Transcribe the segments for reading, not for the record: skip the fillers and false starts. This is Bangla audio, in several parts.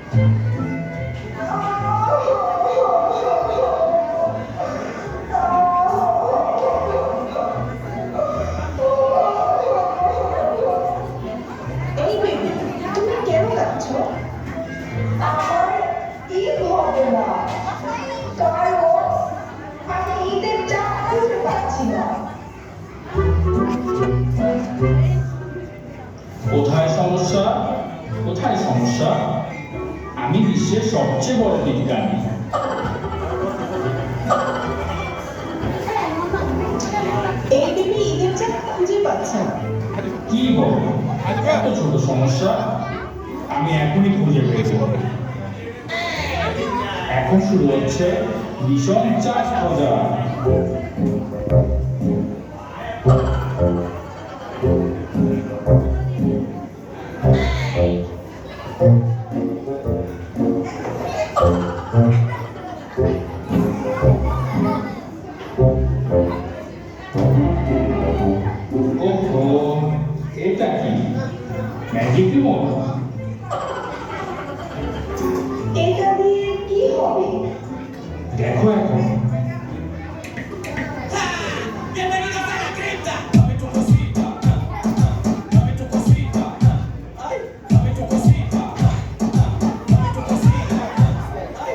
এই বেবি, তুমি কেন কাঁদছো? আমার ঈদ হবে না, কারণ আমি ঈদের চাঁদ খুঁজে পাচ্ছি না। কোথায় সমস্যা? কোথায় সমস্যা? আমি বিশ্বের সবচেয়ে বড় বিজ্ঞানী। এই বেবি ঈদের চাঁদ খুঁজে পাচ্ছে না। কি বলো? এত ছোট সমস্যা? আমি এখনই খুঁজে বের করব। এখন শুরু হচ্ছে ভীষণ চাঁদ খোঁজা। ওহো, এটা কি? Magic remote? এটা দিয়ে কি হবে? দেখো এখন। Bienvenidos a la cripta. Dame tu cosita. Dame tu cosita. Ay, dame tu cosita. Dame tu cosita. Ay.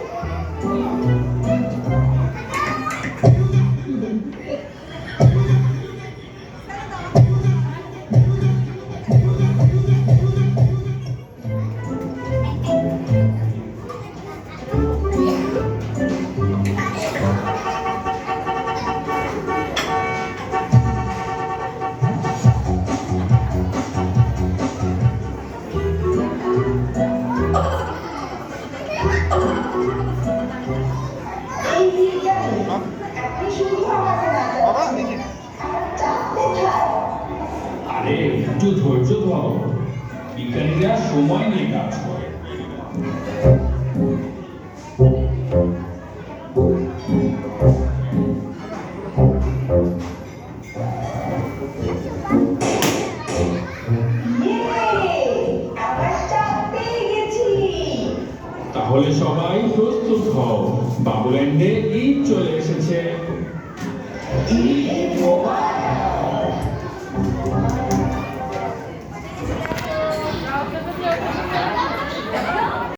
এই বিজ্ঞানী আপনি শুধু আমাকে না জানাচ্ছেন, আমার চাঁদ কোথায়? আরে একটু ধৈর্য ধরো। বিজ্ঞানীরা সময় নিয়ে কাজ করে। ইয়ে! আমার চাঁদ পেয়ে গেছি। তাহলে সবাই প্রস্তুত হও, বাবুল্যান্ডে ঈদ চলে এসেছে। ঈদ মোবারক। Gracias.